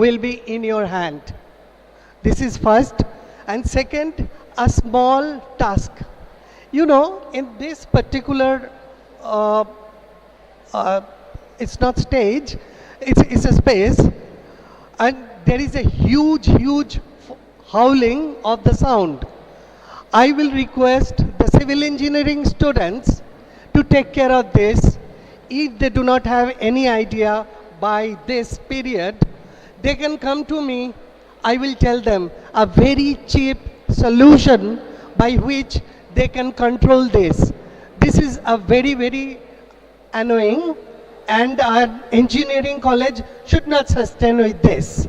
will be in your hand. This is first. And second, a small task. You know, in this particular, it's not stage, it's a space, and there is a huge howling of the sound. I will request the civil engineering students to take care of this. If they do not have any idea by this period, they can come to me. I will tell them a very cheap solution by which they can control this. This is a very annoying, and our engineering college should not sustain with this.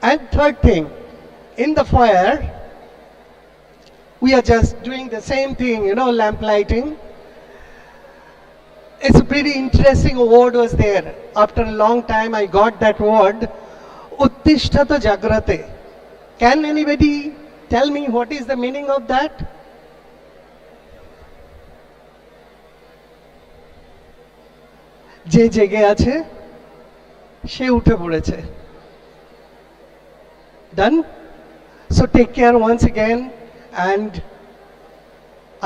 And third thing, in the foyer, we are just doing the same thing, you know, lamp lighting. It's a pretty interesting word was there. After a long time, I got that word, Uttishthata Jagrate. Can anybody tell me what is the meaning of that? যে জেগে আছে সে উঠে পড়েছে. Done? So take care once again, and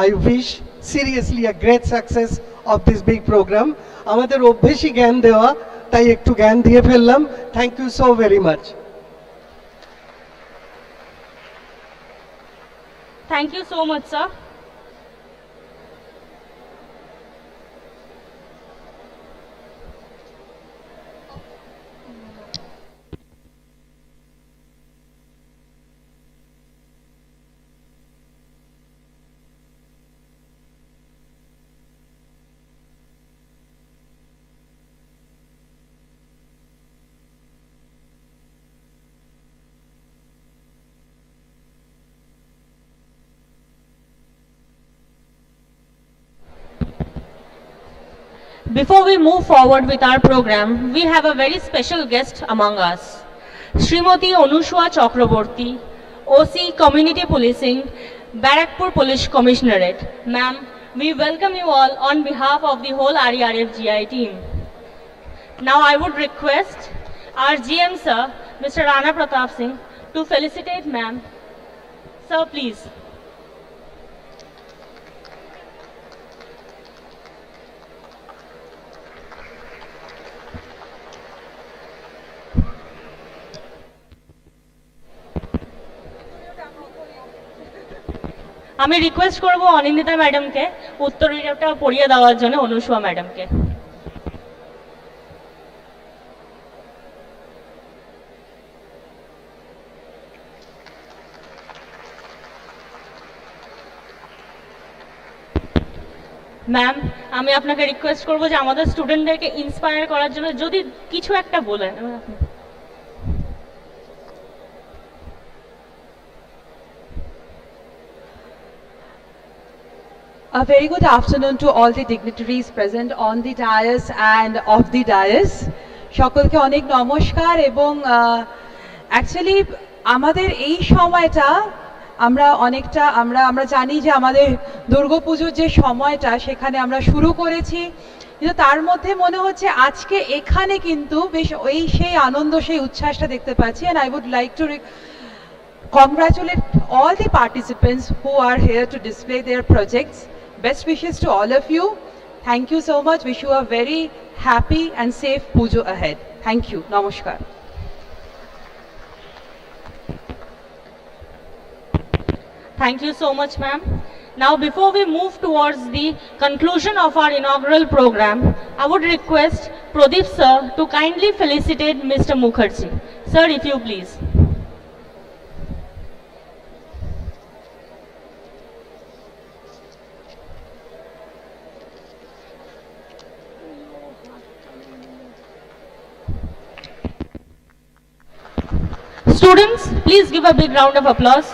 I wish seriously a great success of this big program. আমাদের অভ্যেসই জ্ঞান দেওয়া, তাই একটু জ্ঞান দিয়ে ফেললাম. Thank you so very much. Thank you so much, sir. Before we move forward with our program, we have a very special guest among us. Srimati Anushwa Chakraborty, OC Community Policing, Barakpur Police Commissionerate. Ma'am, we welcome you all on behalf of the whole RERFGI team. Now I would request our GM sir, Mr. Rana Pratap Singh, to felicitate ma'am. Sir, please. আমি request করব অনিন্দিতা ম্যাডামকে উত্তরীয়টা পড়িয়ে দেওয়ার জন্য অনুষ্মা ম্যাডামকে। Ma'am, আমি আপনাকে request করব যে আমাদের স্টুডেন্টদেরকে ইন্সপায়ার করার জন্য যদি কিছু একটা বলেন। A very good afternoon to all the dignitaries present on the dais and off the dais. সকলকে অনেক নমস্কার এবং অ্যাকচুয়ালি আমাদের এই সময়টা আমরা জানি যে আমাদের দুর্গাপুজোর যে সময়টা সেখানে আমরা শুরু করেছি, কিন্তু তার মধ্যে মনে হচ্ছে আজকে এখানে কিন্তু বেশ সেই আনন্দ সেই উচ্ছ্বাসটা দেখতে পাচ্ছি। and I would like to congratulate all the participants who are here to display their projects. Best wishes to all of you. Thank you so much. Wish you a very happy and safe pujo ahead. Thank you. Namaskar. Thank you so much, ma'am. Now, before we move towards the conclusion of our inaugural program, I would request Pradeep sir to kindly felicitate Mr. Mukherjee. Sir, if you please. Students, please give a big round of applause.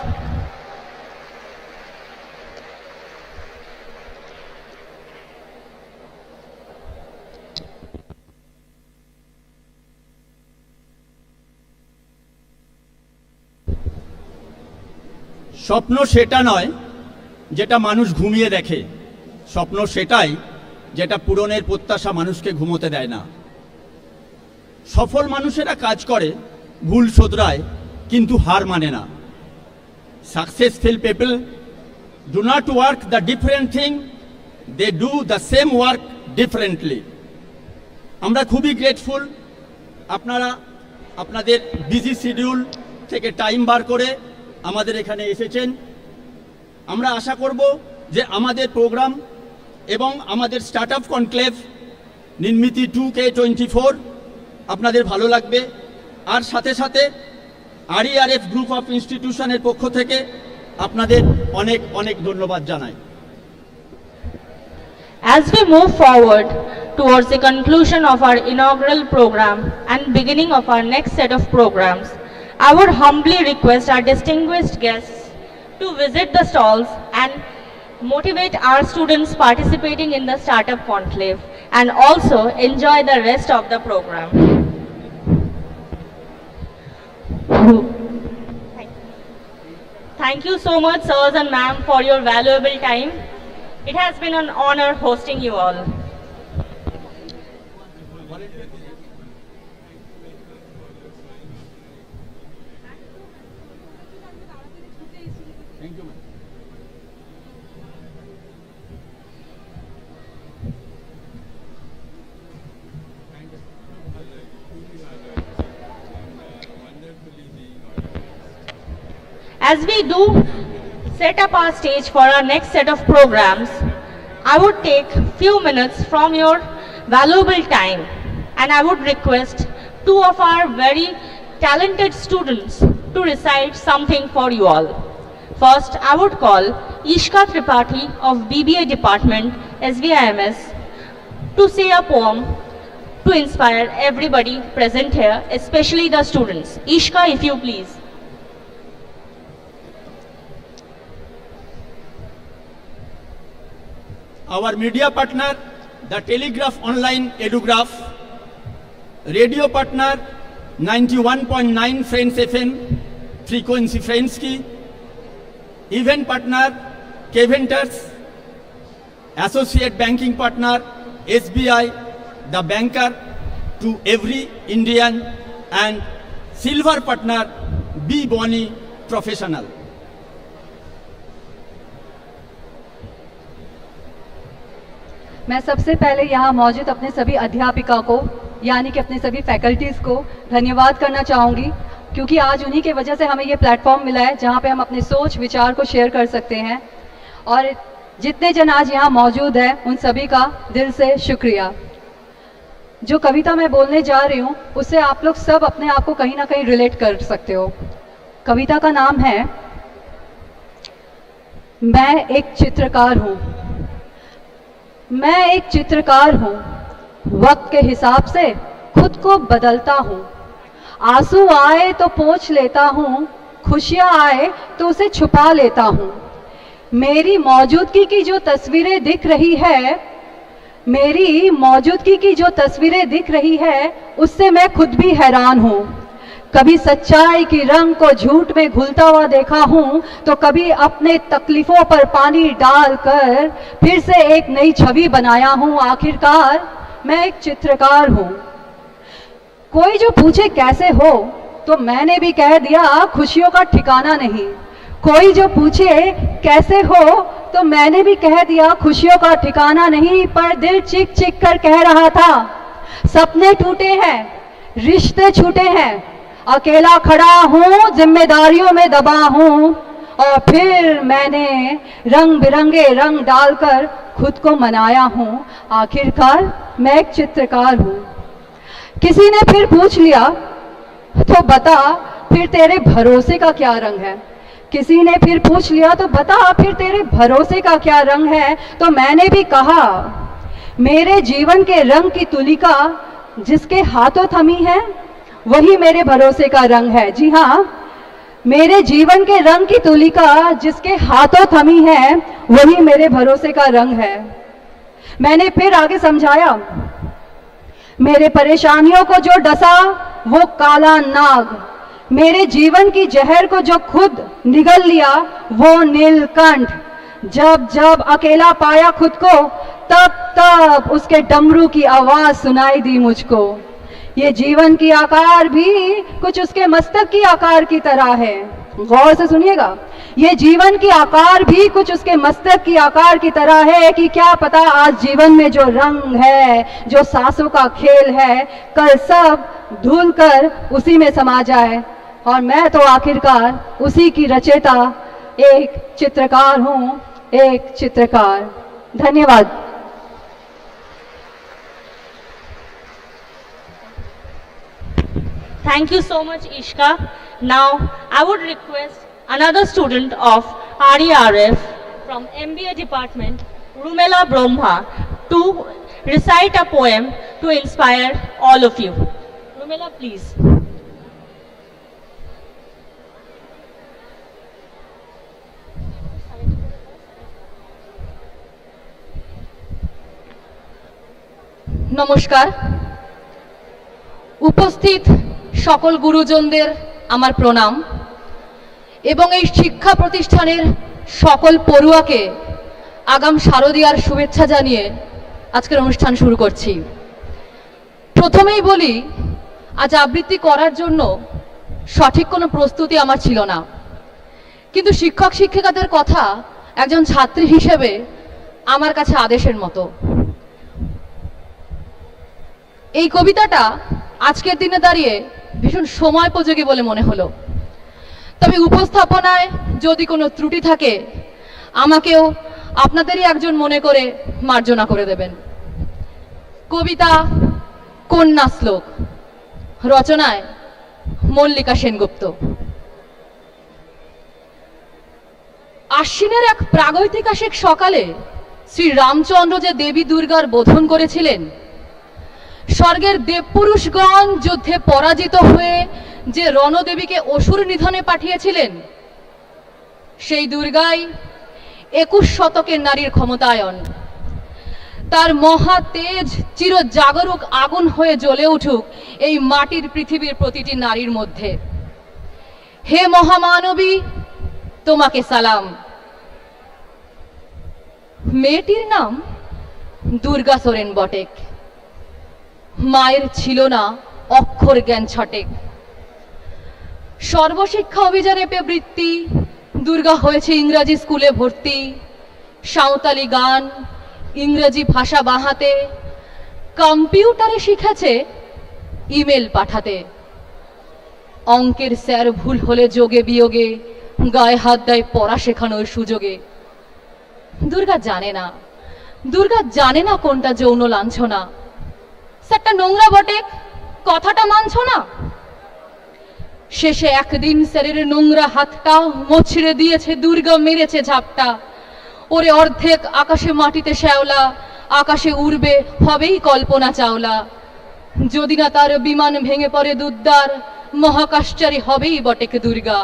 স্বপ্ন সেটা নয় যেটা মানুষ ঘুমিয়ে দেখে, স্বপ্ন সেটাই যেটা পূরণের প্রত্যাশা মানুষকে ঘুমোতে দেয় না। সফল মানুষেরা কাজ করে ভুল শোধরায় কিন্তু হার মানে না। Successful people do not work the different thing, they do the same work differently. আমরা খুবই গ্রেটফুল আপনারা আপনাদের বিজি শিডিউল থেকে টাইম বার করে আমাদের এখানে এসেছেন। আমরা আশা করব যে আমাদের প্রোগ্রাম এবং আমাদের স্টার্ট আপ কনক্লেভ নির্মিতি 2K24 আপনাদের ভালো লাগবে। আর সাথে সাথে RERF গ্রুপ অফ ইনস্টিটিউশনের পক্ষ থেকে আপনাদের অনেক অনেক ধন্যবাদ জানাই। As we move forward towards the conclusion of our inaugural program and beginning of our next set of programs, I would humbly request our distinguished guests to visit the stalls and motivate our students participating in the Startup Conclave and also enjoy the rest of the program. Thank you so much, sirs and ma'am, for your valuable time. It has been an honor hosting you all. As we do set up our stage for our next set of programs, I would take few minutes from your valuable time and I would request two of our very talented students to recite something for you all. First, I would call Ishka Tripathi of BBA Department, SVIMS, to say a poem to inspire everybody present here, especially the students. Ishka, if you please. Our media partner, the Telegraph Online Edugraph, radio partner 91.9 Friends FM, frequency Friends की, event partner Keventers, associate banking partner SBI, the banker to every Indian, and silver partner B Boni Professional. मैं सबसे पहले यहाँ मौजूद अपने सभी अध्यापिका को यानी कि अपने सभी फैकल्टीज़ को धन्यवाद करना चाहूँगी, क्योंकि आज उन्हीं के वजह से हमें ये प्लेटफॉर्म मिला है जहाँ पे हम अपने सोच विचार को शेयर कर सकते हैं। और जितने जन आज यहाँ मौजूद हैं उन सभी का दिल से शुक्रिया। जो कविता मैं बोलने जा रही हूँ उससे आप लोग सब अपने आप को कहीं ना कहीं रिलेट कर सकते हो। कविता का नाम है मैं एक चित्रकार हूँ। मैं एक चित्रकार हूँ, वक्त के हिसाब से खुद को बदलता हूँ। आंसू आए तो पोंछ लेता हूँ, खुशियाँ आए तो उसे छुपा लेता हूँ। मेरी मौजूदगी की जो तस्वीरें दिख रही है, मेरी मौजूदगी की जो तस्वीरें दिख रही है उससे मैं खुद भी हैरान हूँ। कभी सच्चाई की रंग को झूठ में घुलता हुआ देखा हूँ, तो कभी अपने तकलीफों पर पानी डालकर फिर से एक नई छवि बनाया हूँ। आखिरकार मैं एक चित्रकार हूँ। कोई जो पूछे कैसे हो तो मैंने भी कह दिया खुशियों का ठिकाना नहीं। कोई जो पूछे कैसे हो तो मैंने भी कह दिया खुशियों का ठिकाना नहीं। पर दिल चीख चीख कर कह रहा था सपने टूटे हैं, रिश्ते छूटे हैं, अकेला खड़ा हूँ, जिम्मेदारियों में दबा हूँ। और फिर मैंने रंग बिरंगे रंग डालकर खुद को मनाया हूँ। आखिरकार मैं एक चित्रकार हूँ। किसी ने फिर पूछ लिया तो बता फिर तेरे भरोसे का क्या रंग है। किसी ने फिर पूछ लिया तो बता फिर तेरे भरोसे का क्या रंग है। तो मैंने भी कहा मेरे जीवन के रंग की तुलिका जिसके हाथों थमी है वही मेरे भरोसे का रंग है। जी हाँ, मेरे जीवन के रंग की तुलिका जिसके हाथों थमी है वही मेरे भरोसे का रंग है। मैंने फिर आगे समझाया मेरे परेशानियों को जो डसा वो काला नाग, मेरे जीवन की जहर को जो खुद निगल लिया वो नीलकंठ। जब जब अकेला पाया खुद को तब तब उसके डमरू की आवाज सुनाई दी मुझको। ये जीवन की आकार भी कुछ उसके मस्तक की आकार की तरह है। गौर से सुनिएगा, ये जीवन की आकार भी कुछ उसके मस्तक की आकार की तरह है कि क्या पता आज जीवन में जो रंग है, जो सांसों का खेल है, कल सब धुल कर उसी में समा जाए। और मैं तो आखिरकार उसी की रचयिता, एक चित्रकार हूँ, एक चित्रकार। धन्यवाद। Thank you so much, Ishka. Now, I would request another student of RERF from MBA department, Rumela Brahma, to recite a poem to inspire all of you. Rumela, please. নমস্কার। উপস্থিত সকল গুরুজনদের আমার প্রণাম এবং এই শিক্ষা প্রতিষ্ঠানের সকল পড়ুয়াকে আগাম শারদীয়ার শুভেচ্ছা জানিয়ে আজকের অনুষ্ঠান শুরু করছি। প্রথমেই বলি, আজ আবৃত্তি করার জন্য সঠিক কোনো প্রস্তুতি আমার ছিল না, কিন্তু শিক্ষক শিক্ষিকাদের কথা একজন ছাত্রী হিসেবে আমার কাছে আদেশের মতো। এই কবিতাটা আজকের দিনে দাঁড়িয়ে ভীষণ সময়োপযোগী বলে মনে হলো। তবে উপস্থাপনায় যদি কোনো ত্রুটি থাকে আমাকেও আপনাদেরই একজন মনে করে মার্জনা করে দেবেন। কবিতা কন্যা শ্লোক, রচনায় মল্লিকা সেনগুপ্ত। আশ্বিনের এক প্রাগৈতিহাসিক সকালে শ্রী রামচন্দ্র যে দেবী দুর্গার বোধন করেছিলেন, স্বর্গের দেবপুরুষগণ যুদ্ধে পরাজিত হয়ে যে রণদেবীকে অসুর নিধনে পাঠিয়েছিলেন, সেই দুর্গাই 21 শতকের নারীর ক্ষমতায়ন। তার মহা তেজ চির জাগরুক আগুন হয়ে জ্বলে উঠুক এই মাটির পৃথিবীর প্রতিটি নারীর মধ্যে। হে মহামানবী, তোমাকে সালাম। মেয়েটির নাম দুর্গা সোরেন বটেক। মায়ের ছিল না অক্ষর জ্ঞান ছটেক। সর্বশিক্ষা অভিযানে পেয়ে বৃত্তি, দুর্গা হয়েছে ইংরাজি স্কুলে ভর্তি। সাঁওতালি গান, ইংরেজি ভাষা বাহাতে, কম্পিউটারে শিখেছে ইমেল পাঠাতে। অঙ্কের স্যার ভুল হলে যোগে বিয়োগে গায়ে হাত দেয় পড়া শেখানোর সুযোগে। দুর্গা জানে না কোনটা যৌন লাঞ্ছনা। স্যারটা নোংরা বটে, কথাটা মানছ না। শেষে একদিন স্যারের নোংরা হাতটা মোছড়ে দিয়েছে দুর্গা, মেরেছে ঝাপটা। ওরে অর্ধেক আকাশে মাটিতে শ্যাওলা, আকাশে উড়বে হবেই কল্পনা চাওলা। যদি না তার বিমান ভেঙে পড়ে দুদ্দার, মহাকাশচারী হবেই বটেক দুর্গা।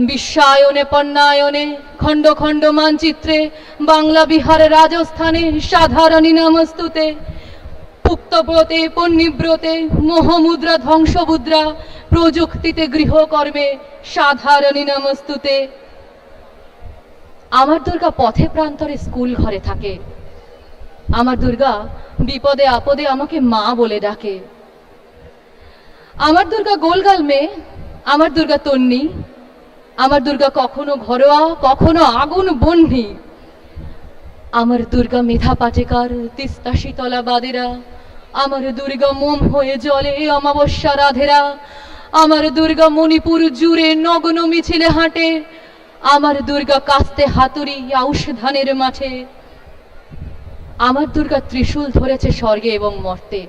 বিশ্বায়নে পণ্যায়নে খণ্ড খণ্ড মানচিত্রে, বাংলা বিহার রাজস্থানে সাধারণী নমস্তুতে। পুক্তব্রতে পণ্যব্রতে মোহমুদ্রা ধ্বংসমুদ্রা, প্রযুক্তিতে গৃহকর্মে সাধারণী নমস্তুতে। আমার দুর্গা পথে প্রান্তরে স্কুল ঘরে থাকে। আমার দুর্গা বিপদে আপদে আমাকে মা বলে ডাকে। আমার দুর্গা গোলগাল মেয়ে, আমার দুর্গা তন্নি। আমার দুর্গা কখনো ঘরোয়া, কখনো আগুন বন্যি। আমার দুর্গা মেধা পাটেকার, তিস্তা শীতলা বাদেরা। আমার দুর্গা মোম হয়ে জলে অমাবস্যা রাধেরা। আমার দুর্গা মণিপুর জুড়ে নগ্ন মিছিলে হাঁটে। আমার দুর্গা কাস্তে হাতুড়ি আউশ ধানের মাঠে। আমার দুর্গা ত্রিশূল ধরেছে স্বর্গে এবং মর্তে।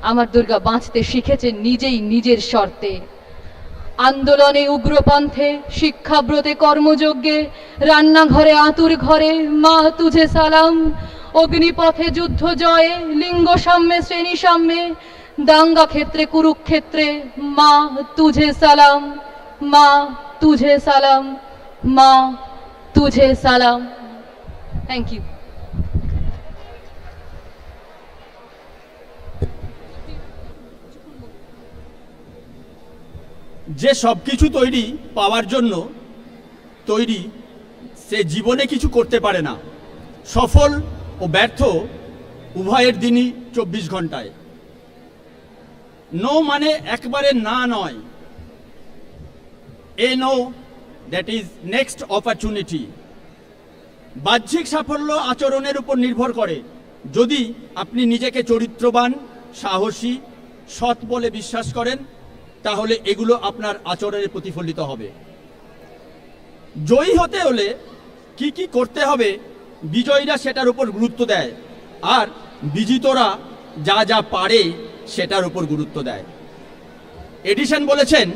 আমার দুর্গা বাঁচতে শিখেছে নিজেই নিজের শর্তে। আন্দোলনে উগ্রপন্থে, শিক্ষাব্রতে কর্মযজ্ঞে, রান্নাঘরে আতুর ঘরে মা তুঝে সালাম। অগ্নিপথে যুদ্ধ জয়ে, লিঙ্গ সাম্যে শ্রেণী সাম্যে, দাঙ্গা ক্ষেত্রে কুরুক্ষেত্রে মা তুঝে সালাম, মা তুঝে সালাম, মা তুঝে সালাম। Thank you. যে সব কিছু তৈরি পাওয়ার জন্য তৈরি, সে জীবনে কিছু করতে পারে না। সফল ও ব্যর্থ উভয়ের দিনই 24 ঘন্টায়। নো মানে একবারে না নয়, uh no that is next opportunity. বাহ্যিক সাফল্য আচরণের উপর নির্ভর করে। যদি আপনি নিজেকে চরিত্রবান, সাহসী, সৎ বলে বিশ্বাস করেন, তাহলে এগুলো আপনার আচরণে প্রতিফলিত হবে। জয়ী হতে হলে কি কি করতে হবে, বিজয়ীরা সেটার উপর গুরুত্ব দেয়, আর বিজিতরা যা যা পারে সেটার উপর গুরুত্ব দেয়। এডিসন বলেছেন,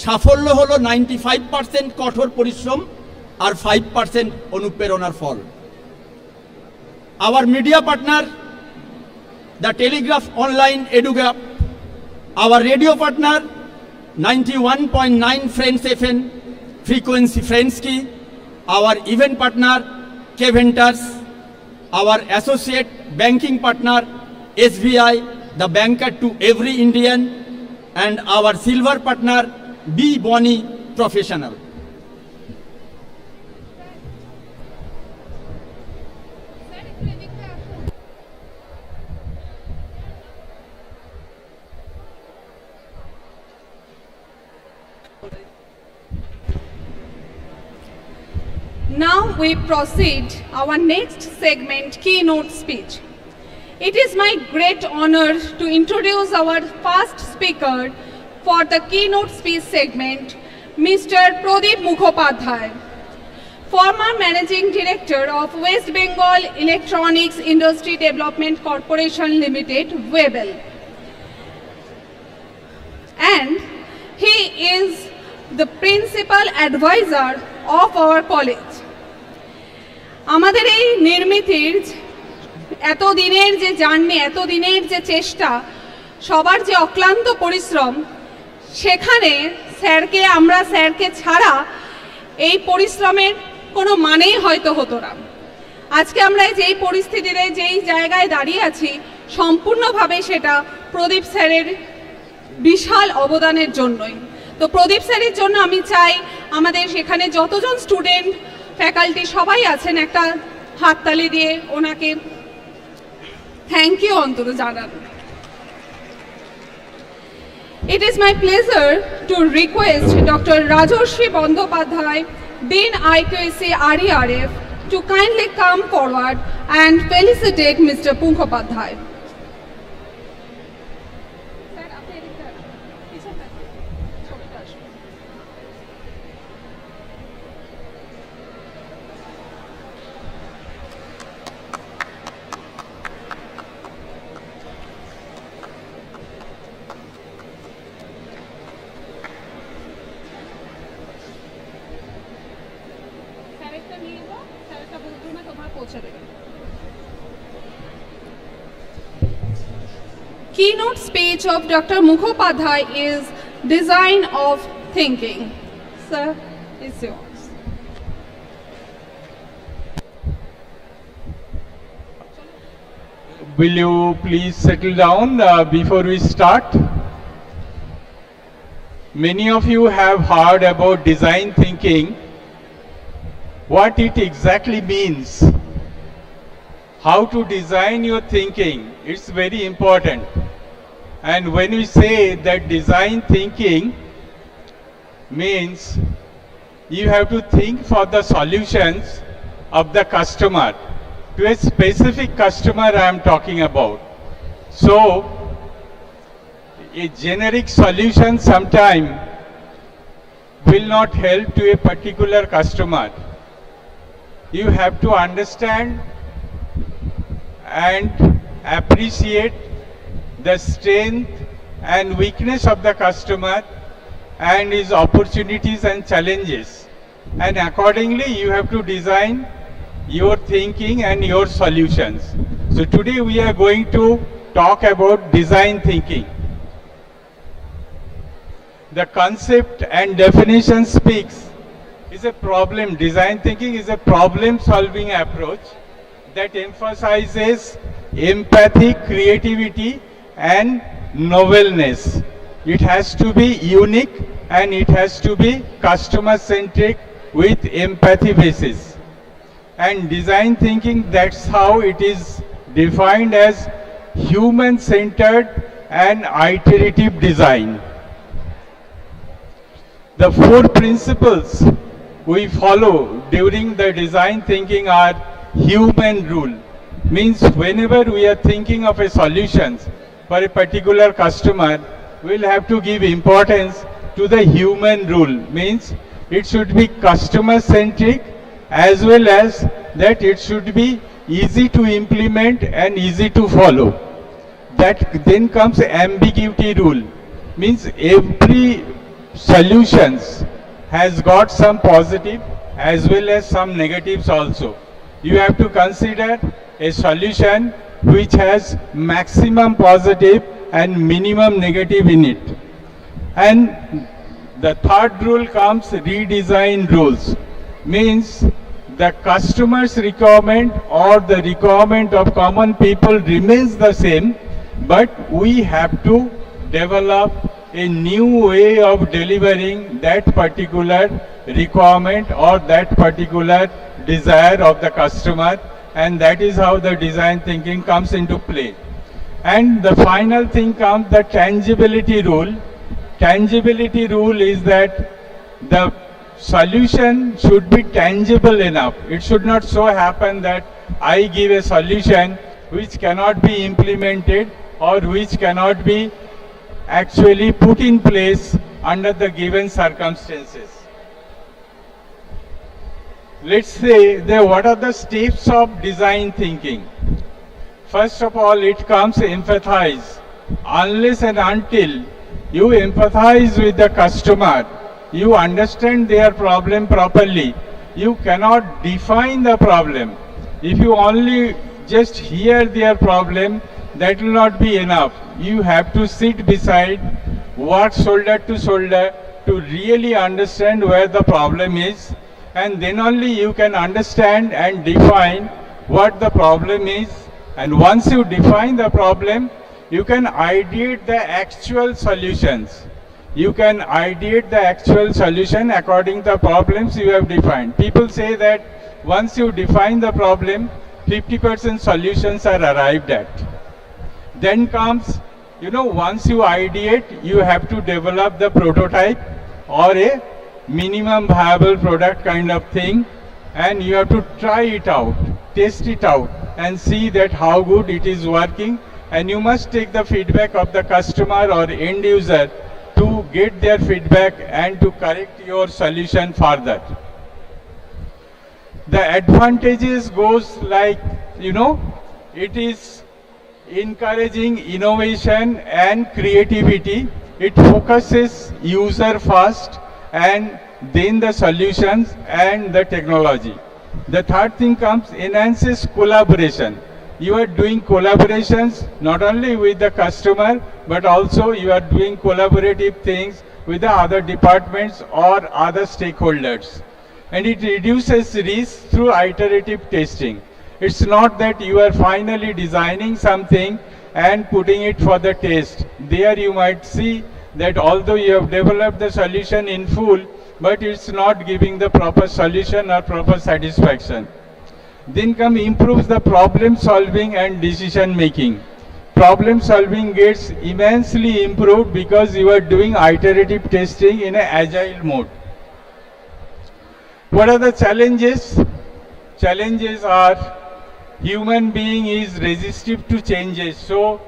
সাফল্য হলো 95% কঠোর পরিশ্রম আর 5% অনুপ্রেরণার ফল। Our media partner, the Telegraph online Edugraph, our radio partner 91.9 friends FM frequency friends ki, our event partner K Ventures, our associate banking partner SBI, the banker to every Indian, and our silver partner B Boni Professional. Now we proceed our next segment, keynote speech. It is my great honor to introduce our first speaker for the keynote speech segment, Mr. Pradip Mukhopadhyay, former Managing Director of West Bengal Electronics Industry Development Corporation Limited, WEBEL. And he is the principal advisor of our college. আমাদের এই নির্মিতির এতদিনের যে journey, এতদিনের যে চেষ্টা, সবার যে অক্লান্ত পরিশ্রম, সেখানে স্যারকে ছাড়া এই পরিশ্রমের কোনো মানেই হয়তো হতো না। আজকে আমরা যেই পরিস্থিতিতে যেই জায়গায় দাঁড়িয়ে আছি, সম্পূর্ণভাবে সেটা প্রদীপ স্যারের বিশাল অবদানের জন্যই। তো প্রদীপ স্যারের জন্য আমি চাই আমাদের সেখানে যতজন স্টুডেন্ট, ফ্যাকাল্টি সবাই আছেন, একটা হাততালি দিয়ে ওনাকে থ্যাংক ইউ অন্তত জানান। It is my pleasure to request Dr. Rajarshi Bandyopadhyay, Dean IQAC RERF, to kindly come forward and felicitate Mr. Mukhopadhyay. Keynote speech of Dr. Mukhopadhyay is Design of Thinking. Sir, it's yours. Will you please settle down before we start? Many of you have heard about design thinking, what it exactly means, how to design your thinking. It's very important. And when we say that design thinking means you have to think for the solutions of the customer, to a specific customer I am talking about. So a generic solution sometime will not help to a particular customer. You have to understand and appreciate the strength and weakness of the customer and his opportunities and challenges, and accordingly you have to design your thinking and your solutions. So today we are going to talk about design thinking. The concept and definition speaks is a problem. Design thinking is a problem solving approach that emphasizes empathy, creativity and novelness. It has to be unique and it has to be customer centric with empathy basis. And design thinking, that's how it is defined as human centered and iterative design. The four principles we follow during the design thinking are human rule. Means whenever we are thinking of a solution for a particular customer, we'll have to give importance to the human rule. Means it should be customer centric as well as that it should be easy to implement and easy to follow. That then comes ambiguity rule. Means every solutions has got some positive as well as some negatives also. You have to consider a solution which has maximum positive and minimum negative in it. And the third rule comes redesign rules. Means the customer's requirement or the requirement of common people remains the same, but we have to develop a new way of delivering that particular requirement or that particular desire of the customer, and that is how the design thinking comes into play. And the final thing comes the tangibility rule. Tangibility rule is that the solution should be tangible enough. It should not so happen that I give a solution which cannot be implemented or which cannot be actually put in place under the given circumstances. Let's say what are the steps of design thinking? First of all, it comes empathize. Unless and until you empathize with the customer, you understand their problem properly, you cannot define the problem. If you only just hear their problem, that will not be enough. You have to sit beside, work shoulder to shoulder to really understand where the problem is, and then only you can understand and define what the problem is. And once you define the problem, you can ideate the actual solutions. You can ideate the actual solution according to the problems you have defined. People say that once you define the problem, 50% solutions are arrived at. Then comes, once you ideate, you have to develop the prototype or a minimum viable product kind of thing, and you have to try it out, test it out, and see that how good it is working. And you must take the feedback of the customer or end user to get their feedback and to correct your solution further. The advantages goes like, it is encouraging innovation and creativity. It focuses user first and then the solutions and the technology. The third thing comes enhances collaboration. You are doing collaborations not only with the customer, but also you are doing collaborative things with the other departments or other stakeholders. And it reduces risk through iterative testing. It's not that you are finally designing something and putting it for the test. There you might see that although you have developed the solution in full, but it's not giving the proper solution or proper satisfaction. Then improves the problem solving and decision making. Problem solving gets immensely improved because you are doing iterative testing in an agile mode. What are the challenges? Challenges are human being is resistive to changes. So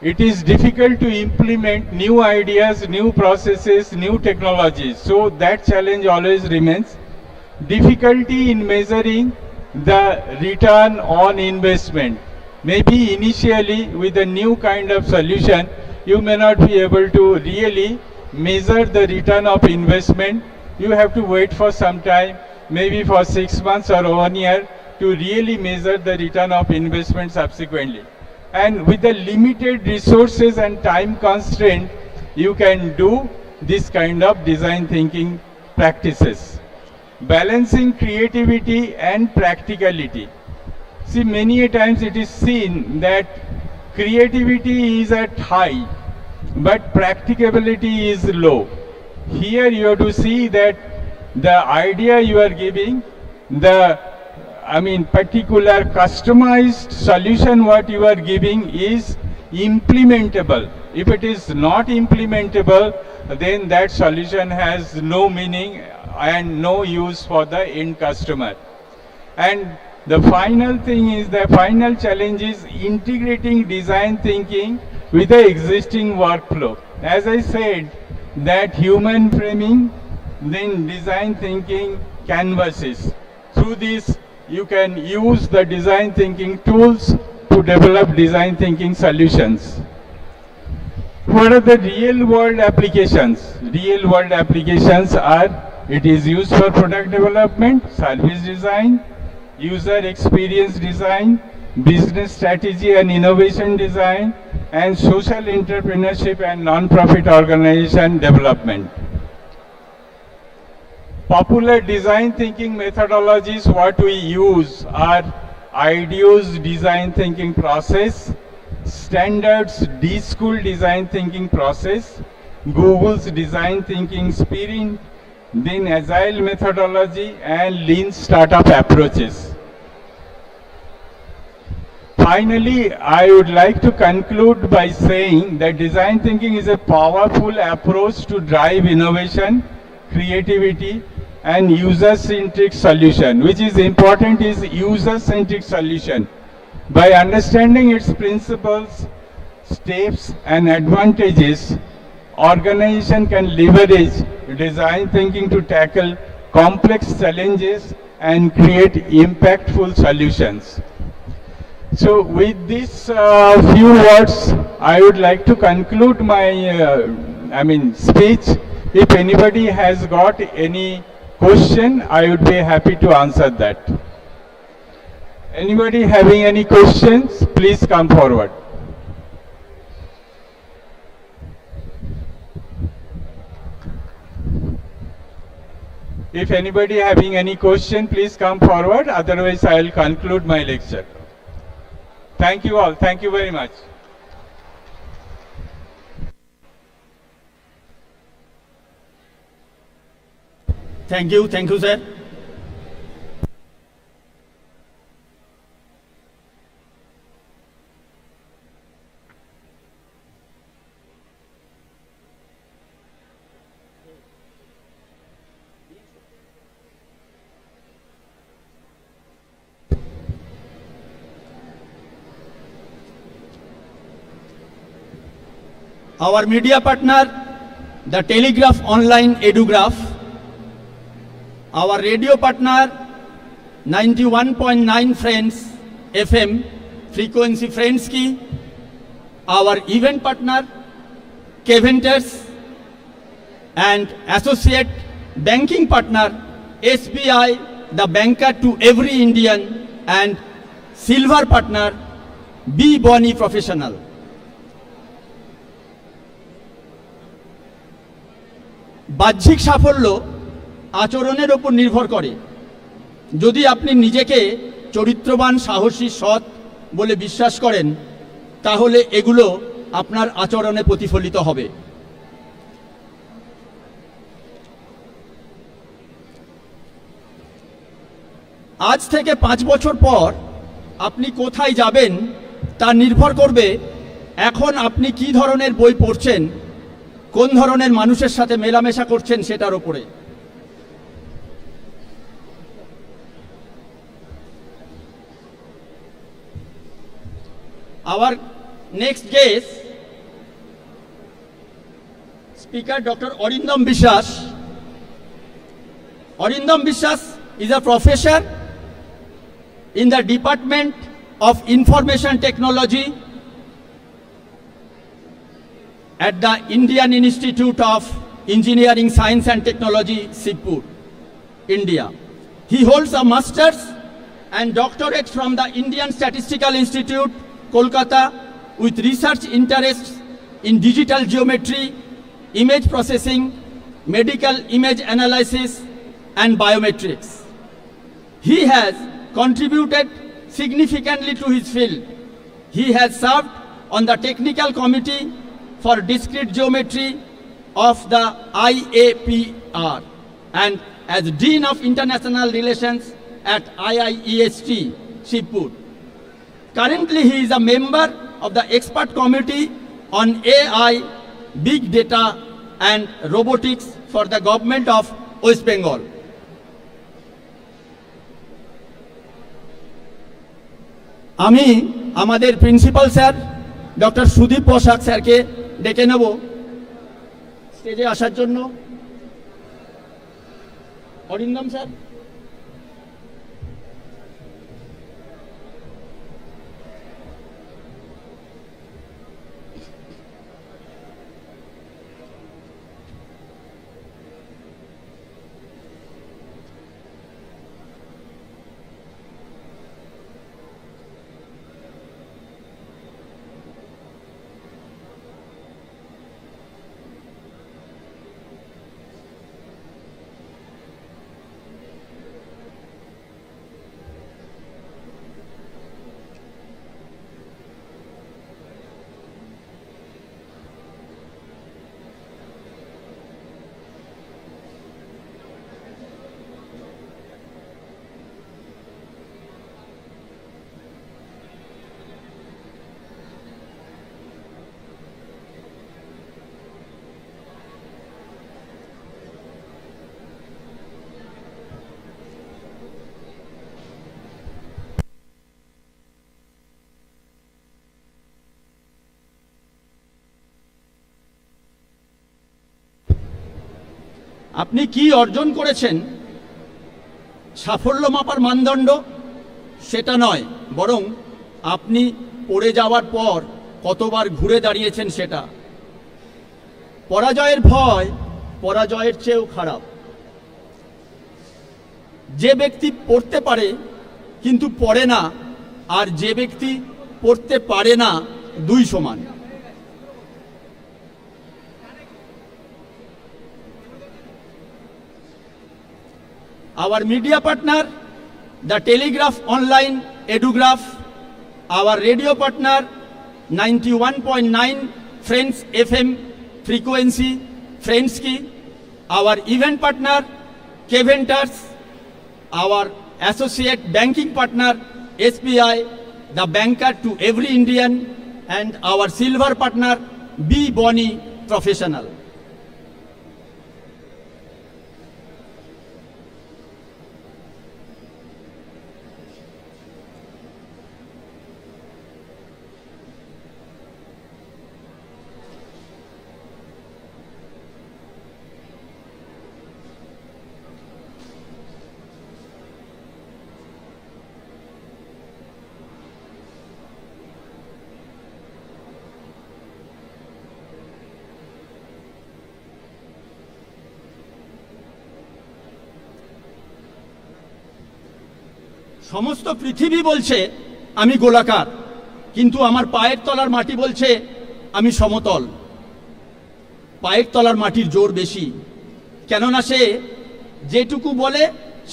it is difficult to implement new ideas, new processes, new technologies. So that challenge always remains. Difficulty in measuring the return on investment. Maybe initially with a new kind of solution, you may not be able to really measure the return of investment. You have to wait for some time, maybe for 6 months or 1 year, to really measure the return of investment subsequently. And with the limited resources and time constraint, you can do this kind of design thinking practices. Balancing creativity and practicality. See, many a times it is seen that creativity is at high, but practicability is low. Here you have to see that the idea you are giving, particular customized solution what you are giving is implementable. If it is not implementable, then that solution has no meaning and no use for the end customer. And the final thing is, the final challenge is integrating design thinking with the existing workflow. As I said, that human framing, then design thinking canvases. Through this, you can use the design thinking tools to develop design thinking solutions. What are the real world applications? Real world applications are, it is used for product development, service design, user experience design, business strategy and innovation design, and social entrepreneurship and non-profit organization development. Popular design thinking methodologies what we use are IDEO's design thinking process, Standards D-School design thinking process, Google's design thinking spirit, then Agile methodology and Lean startup approaches. Finally, I would like to conclude by saying that design thinking is a powerful approach to drive innovation, creativity, and user-centric solution. Which is important is user-centric solution. By understanding its principles, steps, and advantages, organization can leverage design thinking to tackle complex challenges and create impactful solutions. So with these few words, I would like to conclude my speech. If anybody has got any question, I would be happy to answer that. Anybody having any questions, please come forward. If anybody having any question, please come forward. Otherwise, I will conclude my lecture. Thank you all. Thank you very much. Thank you, sir. Our media partner, the Telegraph Online Edugraph. Our radio partner, 91.9 Friends FM, frequency Friends की. Our event partner, Keventers, and associate banking partner, SBI, the banker to every Indian, and silver partner, B. Boni Professional. বাহ্যিক সাফল্য আচরণের উপর নির্ভর করে। যদি আপনি নিজেকে চরিত্রবান, সাহসী, সৎ বলে বিশ্বাস করেন, তাহলে এগুলো আপনার আচরণে প্রতিফলিত হবে। আজ থেকে 5 বছর পর আপনি কোথায় যাবেন তা নির্ভর করবে এখন আপনি কি ধরনের বই পড়ছেন, কোন ধরনের মানুষের সাথে মেলামেশা করছেন সেটার উপরে। Our next guest, speaker Dr. Arindam Biswas. Arindam Biswas is a professor in the Department of Information Technology at the Indian Institute of Engineering, Science and Technology, Sipur, India. He holds a master's and doctorate from the Indian Statistical Institute, Kolkata, with research interests in digital geometry, image processing, medical image analysis, and biometrics. He has contributed significantly to his field. He has served on the technical committee for discrete geometry of the IAPR and as Dean of International Relations at IIEST, Shibpur. Currently, he is a member of the expert committee on AI, big data and robotics for the government of West Bengal. আমি আমাদের principal sir doctor Sudip পোশাক স্যারকে ডেকে নেব স্টেজে আসার জন্য। Arindam sir. আপনি কি অর্জন করেছেন সাফল্য মাপার মানদণ্ড সেটা নয়, বরং আপনি পড়ে যাওয়ার পর কতবার ঘুরে দাঁড়িয়েছেন সেটা। পরাজয়ের ভয় পরাজয়ের চেয়েও খারাপ। যে ব্যক্তি পড়তে পারে কিন্তু পড়ে না, আর যে ব্যক্তি পড়তে পারে না, দুই সমান। Our media partner, the Telegraph Online Edugraph, our radio partner, 91.9 Friends FM frequency, Friendski, our event partner, Keventers, our associate banking partner, SBI, the banker to every Indian, and our silver partner, B. Boni Professional. সমস্ত পৃথিবী বলছে আমি গোলাকার, কিন্তু আমার পায়ের তলার মাটি বলছে আমি সমতল। পায়ের তলার মাটির জোর বেশি, কেননা সে যেটুকু বলে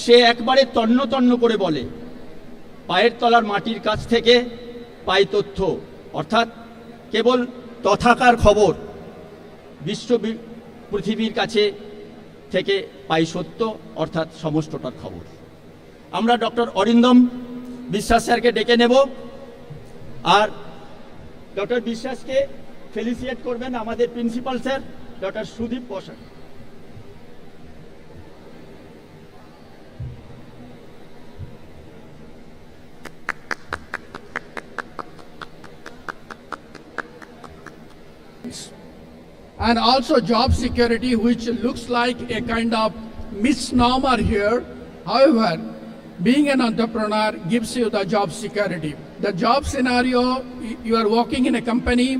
সে একবারে তন্ন তন্ন করে বলে। পায়ের তলার মাটির কাছ থেকে পাই তথ্য, অর্থাৎ কেবল তথাকার খবর। বিশ্ব পৃথিবীর কাছে থেকে পাই সত্য, অর্থাৎ সমস্তটার খবর। আমরা ডক্টর অরিন্দম বিশ্বাস স্যারকে ডেকে নেব, আর ডক্টর বিশ্বাসকে ফেলিসিয়েট করবেন আমাদের প্রিন্সিপাল স্যার ডক্টর সুদীপ পোশাক। And also job security, which looks like a kind of misnomer here. However, being an entrepreneur gives you the job security. The job scenario, you are working in a company,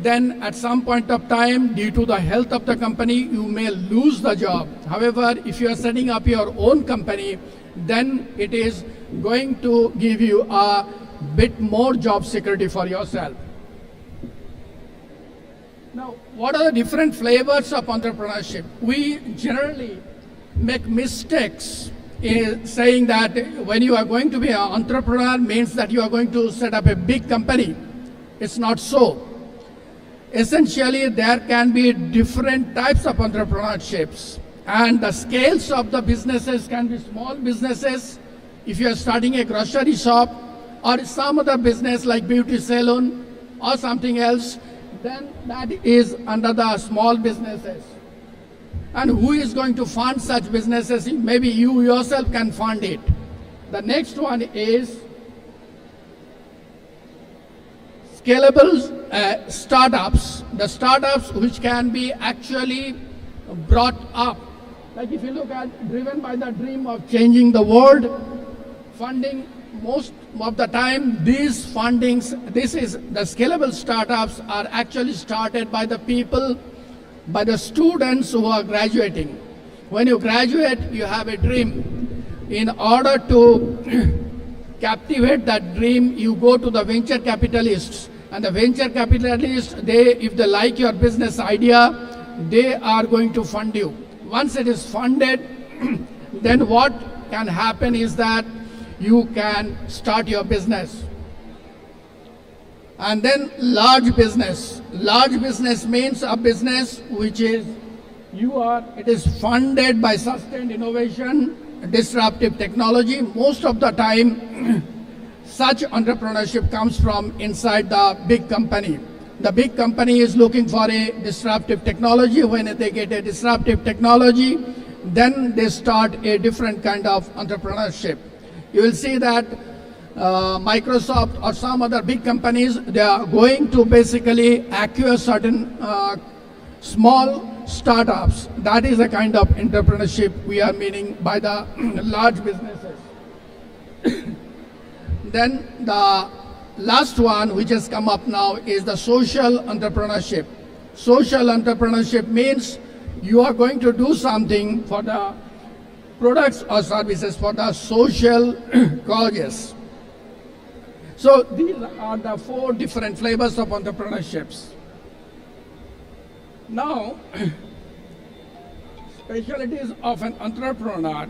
then at some point of time, due to the health of the company, you may lose the job. However, if you are setting up your own company, then it is going to give you a bit more job security for yourself. Now, what are the different flavors of entrepreneurship? We generally make mistakes in saying that when you are going to be an entrepreneur means that you are going to set up a big company. It's not so. Essentially, there can be different types of entrepreneurships, and the scales of the businesses can be small businesses. If you are starting a grocery shop or some other business like beauty salon, or something else, then that is under the small businesses. And who is going to fund such businesses? Maybe you yourself can fund it. The next one is scalable startups. The startups which can be actually brought up. Like if you look at driven by the dream of changing the world, funding most of the time, these fundings, the scalable startups are actually started by the people, by the students who are graduating. When you graduate, you have a dream. In order to captivate that dream, you go to the venture capitalists. And the venture capitalists, if they like your business idea, they are going to fund you. Once it is funded, then what can happen is that you can start your business. And then large business. Large business means a business which is, it is funded by sustained innovation, disruptive technology. Most of the time, such entrepreneurship comes from inside the big company. The big company is looking for a disruptive technology. When they get a disruptive technology, then they start a different kind of entrepreneurship. You will see that Microsoft or some other big companies, they are going to basically acquire certain small startups. That is the kind of entrepreneurship we are meaning by the large businesses. Then the last one which has come up now is the social entrepreneurship. Social entrepreneurship means you are going to do something for the products or services for the social causes. So these are the 4 different flavors of entrepreneurships. Now, specialties of an entrepreneur.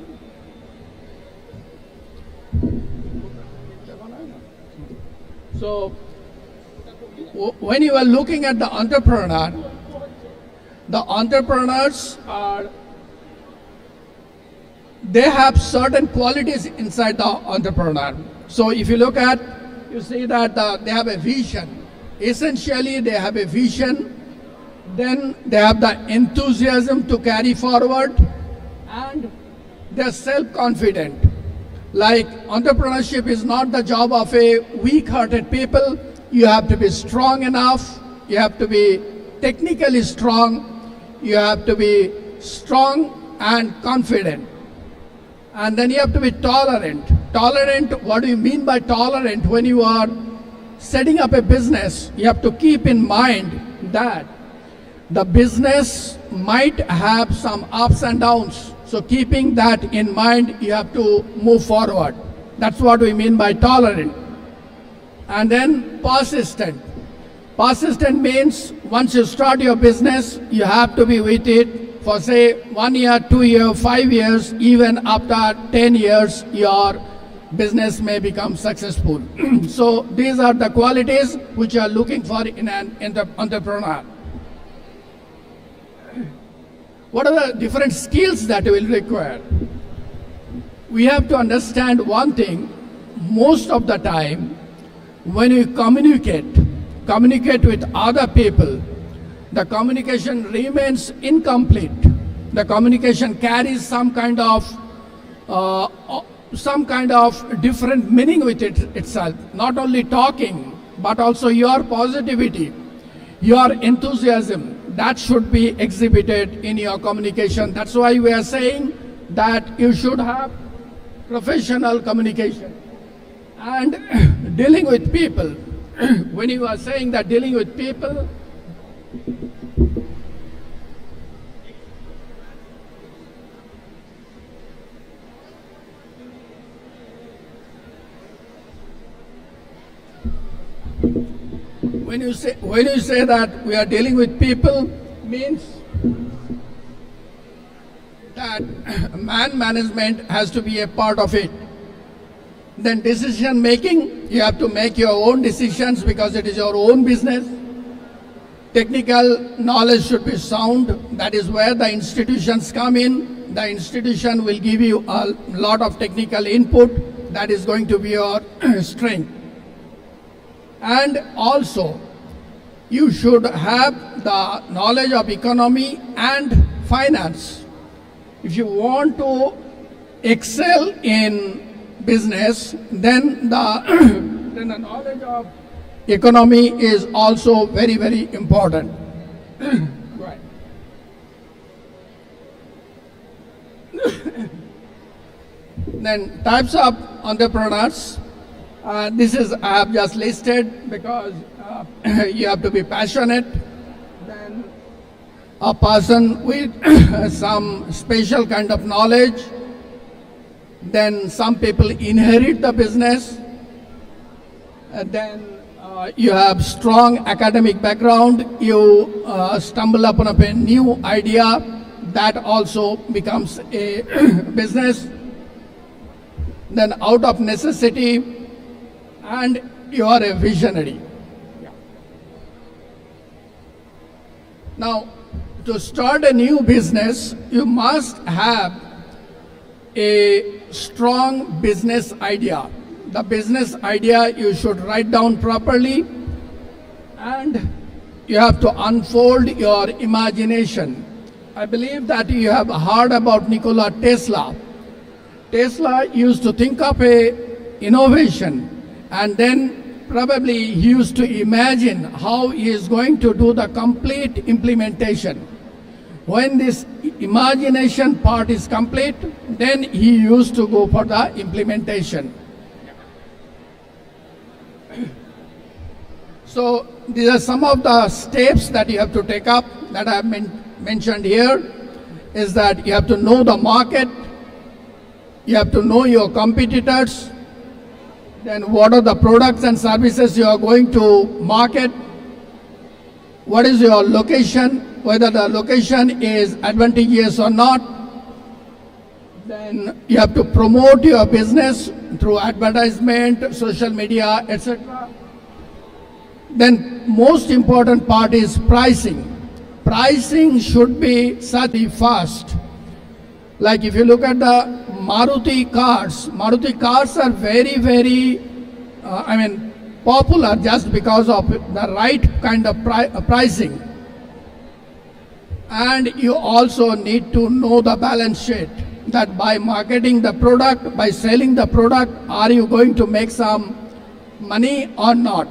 So when you are looking at the entrepreneurs they have certain qualities inside the entrepreneur. So if you look at, you see that they have a vision. Essentially, they have a vision. Then they have the enthusiasm to carry forward, and they're self-confident. Like entrepreneurship is not the job of a weak-hearted people. You have to be strong enough. You have to be technically strong. You have to be strong and confident. And then you have to be tolerant. Tolerant, what do you mean by tolerant? When you are setting up a business, you have to keep in mind that the business might have some ups and downs. So keeping that in mind, you have to move forward. That's what we mean by tolerant. And then persistent. Persistent means once you start your business, you have to be with it for say 1 year, 2 years, 5 years, even after 10 years, your business may become successful. So these are the qualities which you are looking for in an entrepreneur. What are the different skills that you will require? We have to understand one thing. Most of the time, when you communicate with other people, the communication remains incomplete. The communication carries some kind of different meaning with it itself. Not only talking, but also your positivity, your enthusiasm. That should be exhibited in your communication. That's why we are saying that you should have professional communication. And dealing with people, when you are saying that dealing with people, when you say that we are dealing with people, means that management has to be a part of it. Then decision making, you have to make your own decisions because it is your own business. Technical knowledge should be sound. That is where the institutions come in. The institution will give you a lot of technical input. That is going to be your strength. And also, you should have the knowledge of economy and finance. If you want to excel in business, then then the knowledge of economy is also very, very important. Right. Then types of entrepreneurs. This is I have just listed because you have to be passionate. Then a person with some special kind of knowledge. Then some people inherit the business. Then you have strong academic background. You stumble upon a new idea that also becomes a business. Then out of necessity, and you are a visionary. Now, to start a new business, you must have a strong business idea. The business idea you should write down properly, and you have to unfold your imagination. I believe that you have heard about Nikola Tesla. Tesla used to think of a innovation, and then probably he used to imagine how he is going to do the complete implementation. When this imagination part is complete, then he used to go for the implementation. So these are some of the steps that you have to take up that I have mentioned here. Is that you have to know the market, you have to know your competitors, then what are the products and services you are going to market, what is your location, whether the location is advantageous or not. Then you have to promote your business through advertisement, social media, etc. Then most important part is pricing. Pricing should be such fast. Like if you look at the Maruti cars are very, very, popular just because of the right kind of pricing. And you also need to know the balance sheet, that by marketing the product, by selling the product, are you going to make some money or not?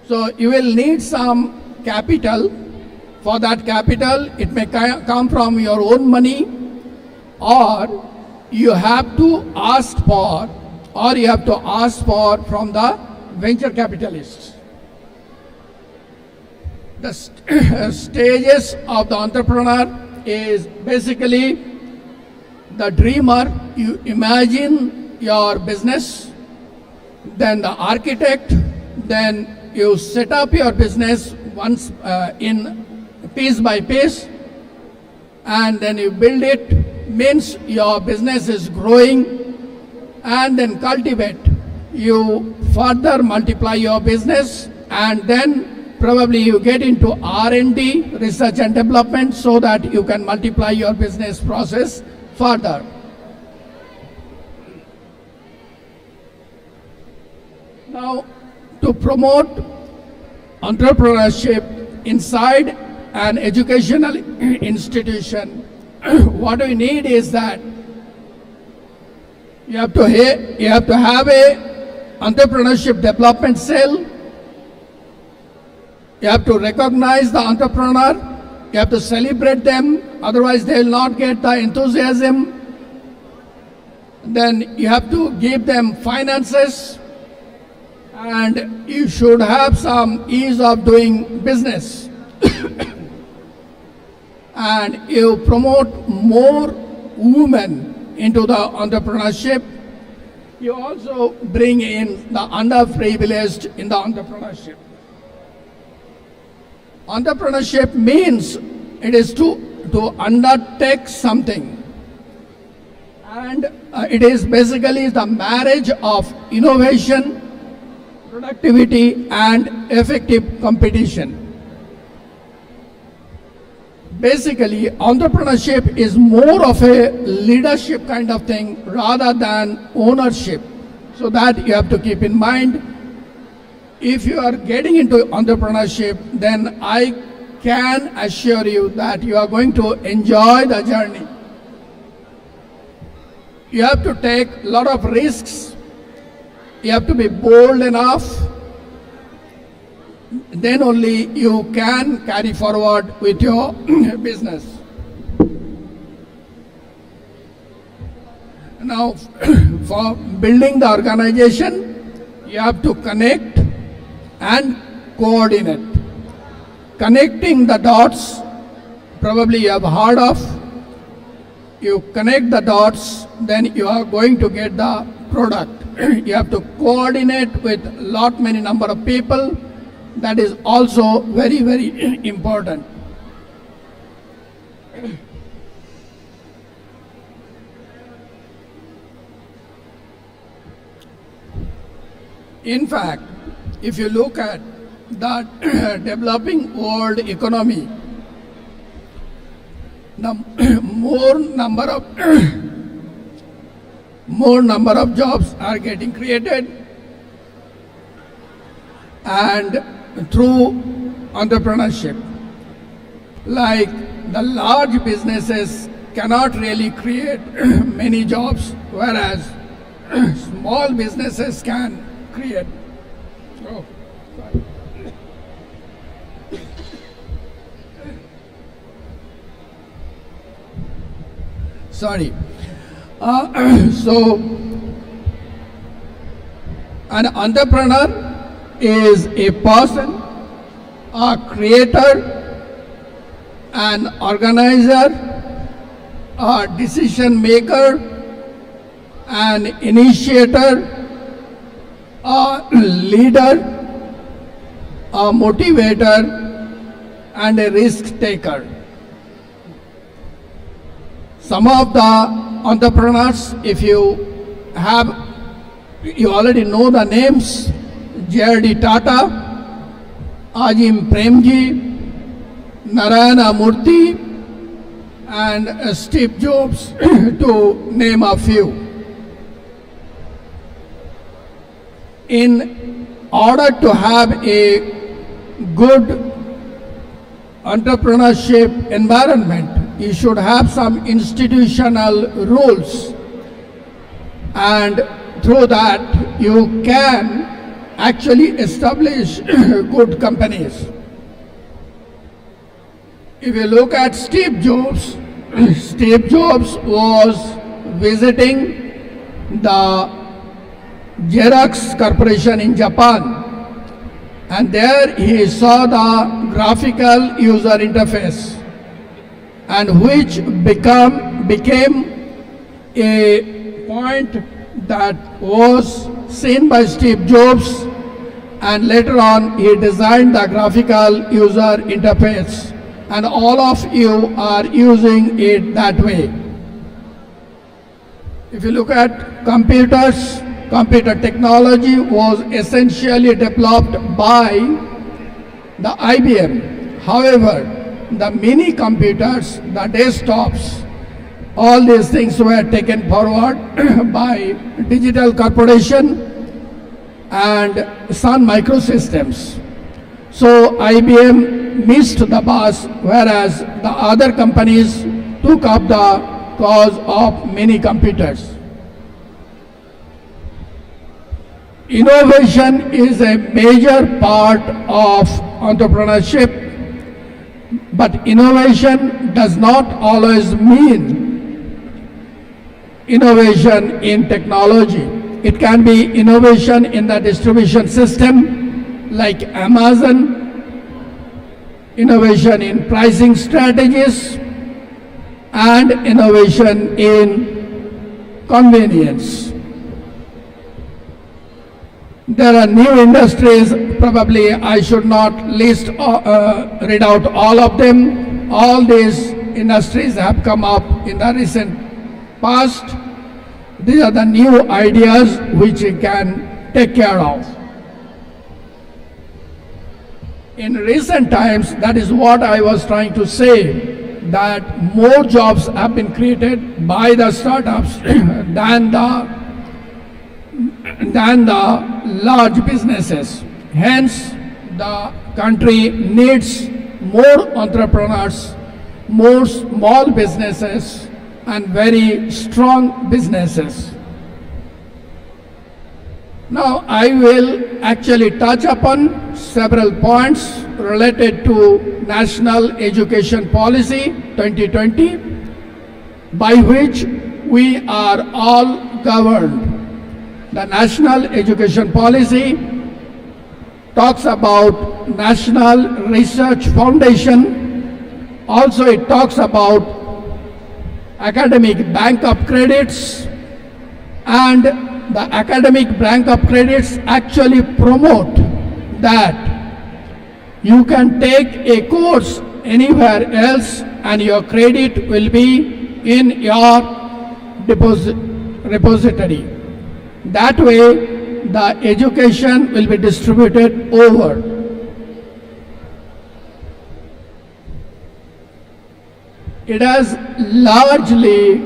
So you will need some capital. For that capital, it may come from your own money, or you have to ask for, from the venture capitalists. The stages of the entrepreneur is basically the dreamer. You imagine your business, then the architect, then you set up your business once in piece by piece, and then you build it, means your business is growing, and then cultivate. You further multiply your business, and then probably you get into R&D, research and development, so that you can multiply your business process further. Now, to promote entrepreneurship inside an educational institution, what we need is that you have to have a entrepreneurship development cell. You have to recognize the entrepreneur. You have to celebrate them, otherwise they will not get the enthusiasm. Then you have to give them finances, and you should have some ease of doing business. And you promote more women into the entrepreneurship. You also bring in the underprivileged in the entrepreneurship. Entrepreneurship means it is to undertake something. And it is basically the marriage of innovation, productivity, and effective competition. Basically, entrepreneurship is more of a leadership kind of thing rather than ownership. So that you have to keep in mind. If you are getting into entrepreneurship, then I can assure you that you are going to enjoy the journey. You have to take a lot of risks. You have to be bold enough. Then only you can carry forward with your business. Now, for building the organization, you have to connect and coordinate. Connecting the dots, probably you have heard of. You connect the dots, then you are going to get the product. You have to coordinate with many number of people. That is also very, very important. In fact, if you look at the developing world economy, the more number of jobs are getting created, and through entrepreneurship. Like the large businesses cannot really create many jobs, whereas small businesses can create. Oh, sorry. So, an entrepreneur is a person, a creator, an organizer, a decision maker, an initiator, a leader, a motivator, and a risk taker. Some of the entrepreneurs, if you already know the names: J.R.D. Tata, Ajim Premji, Narayana Murthy, and Steve Jobs, to name a few. In order to have a good entrepreneurship environment, you should have some institutional rules, and through that you can actually establish good companies. If you look at Steve Jobs, Steve Jobs was visiting the Xerox Corporation in Japan, and there he saw the graphical user interface, and which became a point that was seen by Steve Jobs, and later on he designed the graphical user interface, and all of you are using it that way. If you look at computers, computer technology was essentially developed by the IBM. However, the mini computers, the desktops, all these things were taken forward by Digital Corporation and Sun Microsystems. So IBM missed the bus, whereas the other companies took up the cause of mini computers. Innovation is a major part of entrepreneurship, but innovation does not always mean innovation in technology. It can be innovation in the distribution system, like Amazon, innovation in pricing strategies, and innovation in convenience. There are new industries, probably I should not read out all of them. All these industries have come up in the recent past. These are the new ideas which we can take care of. In recent times, that is what I was trying to say. that more jobs have been created by the startups than the large businesses. Hence, the country needs more entrepreneurs, more small businesses, and very strong businesses. Now, I will actually touch upon several points related to National Education Policy 2020, by which we are all governed. The National Education Policy talks about National Research Foundation. Also, it talks about academic bank of credits, and the academic bank of credits actually promote that you can take a course anywhere else and your credit will be in your repository. That way, the education will be distributed over. It has largely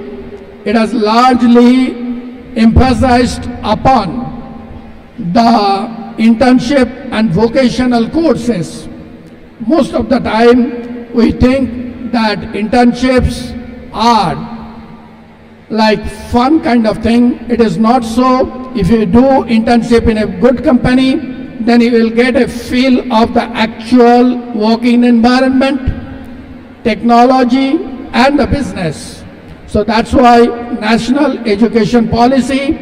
emphasized upon the internship and vocational courses. Most of the time, we think that internships are like fun kind of thing. It is not so. If you do internship in a good company, then you will get a feel of the actual working environment, technology, and the business. So that's why National Education Policy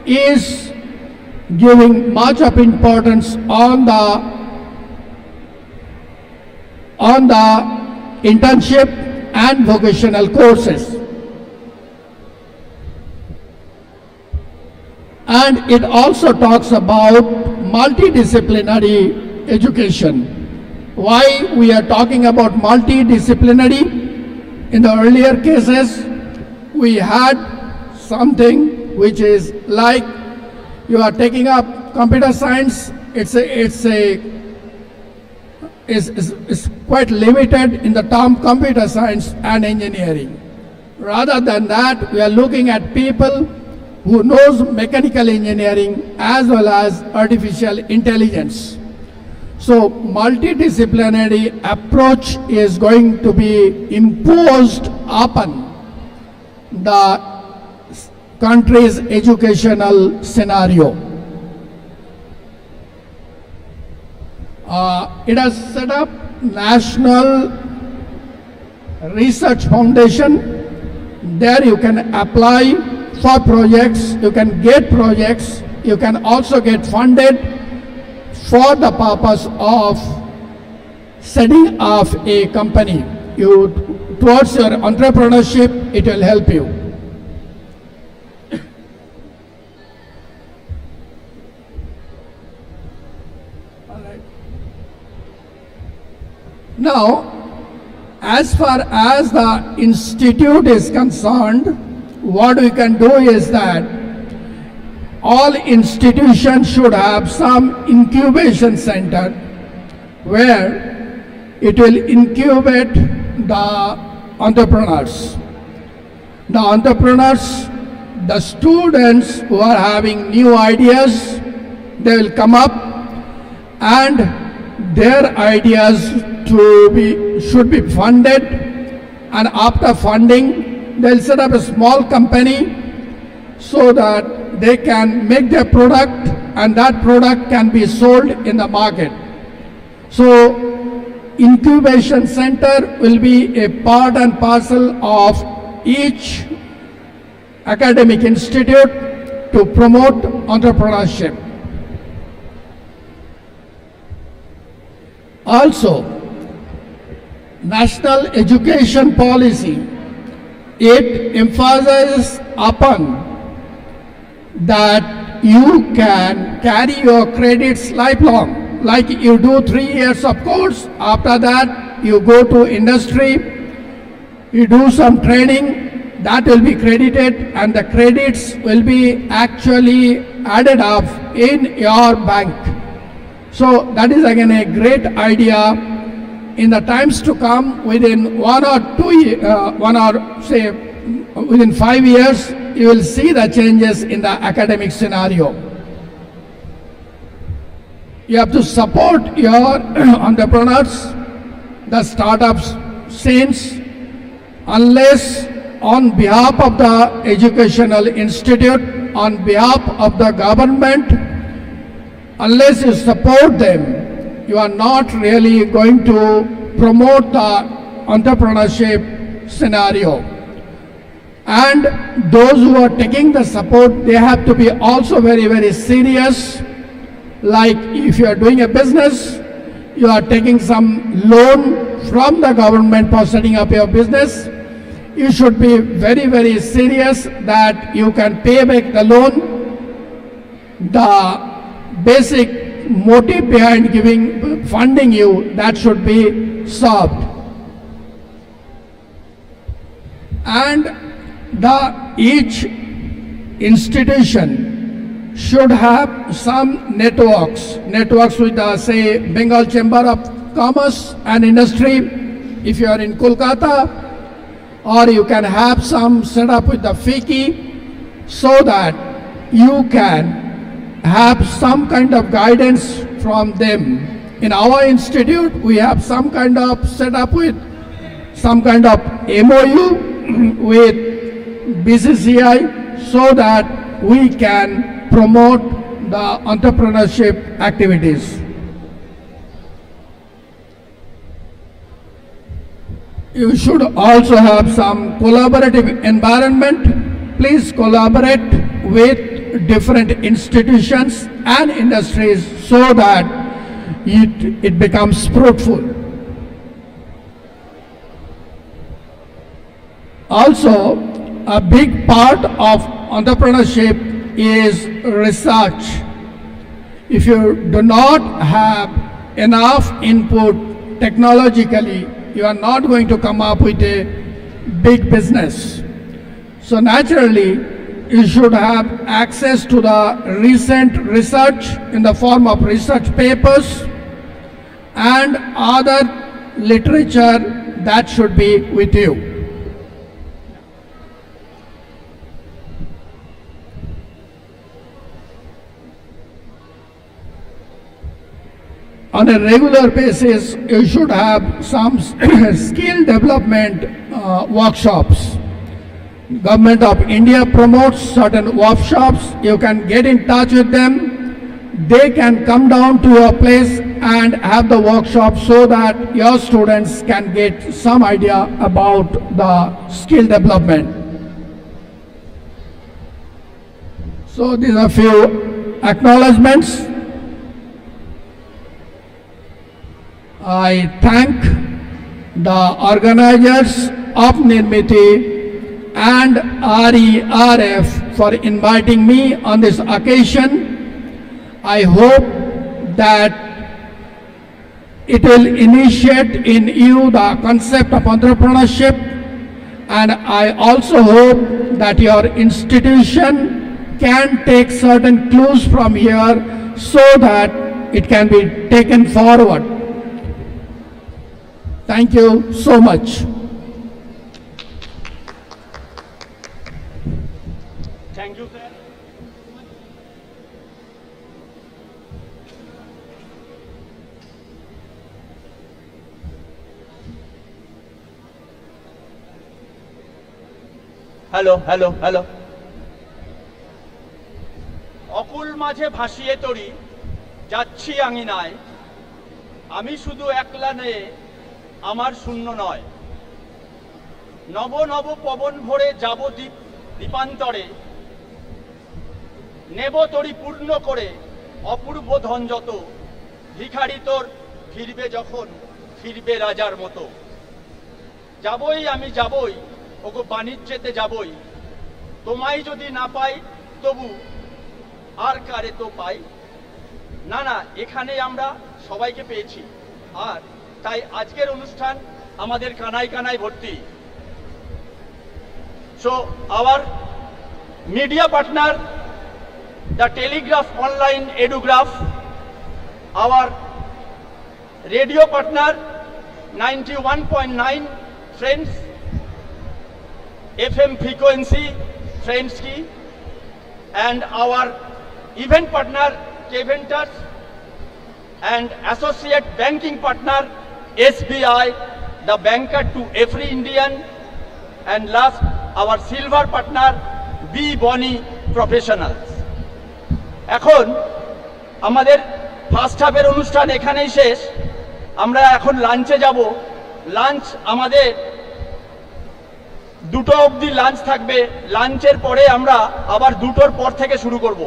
is giving much of importance on the internship and vocational courses. And it also talks about multidisciplinary education. Why we are talking about multidisciplinary? In the earlier cases, we had something which is like you are taking up computer science. It's quite limited in the term computer science and engineering. Rather than that, we are looking at people who knows mechanical engineering as well as artificial intelligence. So multidisciplinary approach is going to be imposed upon the country's educational scenario. It has set up National Research Foundation. There you can apply for projects, you can get projects, you can also get funded for the purpose of setting up a company. Towards your entrepreneurship, it will help you. Now, as far as the institute is concerned, what we can do is that all institutions should have some incubation center where it will incubate the entrepreneurs. The entrepreneurs, the students who are having new ideas, they will come up and their ideas should be funded, and after funding they'll set up a small company so that they can make their product and that product can be sold in the market. So incubation center will be a part and parcel of each academic institute to promote entrepreneurship. Also, National Education Policy, it emphasizes upon that you can carry your credits lifelong. Like you do 3 years of course, after that you go to industry, you do some training, that will be credited and the credits will be actually added up in your bank. So that is again a great idea in the times to come, within within 5 years, you will see the changes in the academic scenario. You have to support your entrepreneurs, the startups scenes, unless on behalf of the educational institute, on behalf of the government, unless you support them, you are not really going to promote the entrepreneurship scenario. And those who are taking the support, they have to be also very, very serious. Like if you are doing a business, you are taking some loan from the government for setting up your business, you should be very, very serious that you can pay back the loan. The basic motive behind funding you, that should be solved. And each institution should have some networks with the, say, Bengal Chamber of Commerce and Industry, if you are in Kolkata, or you can have some set up with the FICCI, so that you can have some kind of guidance from them. In our institute, we have some kind of set up with some kind of MOU with BCCI, so that we can promote the entrepreneurship activities. You should also have some collaborative environment. Please collaborate with different institutions and industries so that it becomes fruitful. Also, a big part of entrepreneurship is research. If you do not have enough input technologically, you are not going to come up with a big business. So naturally, you should have access to the recent research in the form of research papers and other literature that should be with you. On a regular basis, you should have some skill development workshops. Government of India promotes certain workshops. You can get in touch with them. They can come down to your place and have the workshop so that your students can get some idea about the skill development. So these are few acknowledgements. I thank the organizers of Nirmiti and RERF for inviting me on this occasion. I hope that it will initiate in you the concept of entrepreneurship, and I also hope that your institution can take certain clues from here so that it can be taken forward. Thank you so much. Thank you, sir. Hello. অকুল মাঝে ভাসিয়ে তরি যাচ্ছি আঙিনায়, আমি শুধু একলা নেয়ে আমার শূন্য নয়। নব নব পবন ভরে যাব দ্বীপান্তরে, নেব তরি পূর্ণ করে অপূর্ব ধন যত, ভিখারি তোর ফিরবে যখন ফিরবে রাজার মতো। যাবই আমি যাবই, ওগো বাণিজ্যেতে যাবই, তোমায় যদি না পাই তবু আর কারে তো পাই। না এখানে আমরা সবাইকে পেয়েছি, আর তাই আজকের অনুষ্ঠান আমাদের কানায় কানায় ভর্তি। So our media partner, the Telegraph Online Edugraph, our radio partner, 91.9 friends, FM frequency friends ki, and our event partner Keventers and associate banking partner SBI, the banker to every Indian, and last our silver partner B Boni Professionals. এখন আমাদের first হাফের অনুষ্ঠান এখানেই শেষ। আমরা এখন লাঞ্চে যাব। লাঞ্চ আমাদের 2টো অবধি লাঞ্চ থাকবে। লাঞ্চের পরে আমরা আবার 2টোর পর থেকে শুরু করব।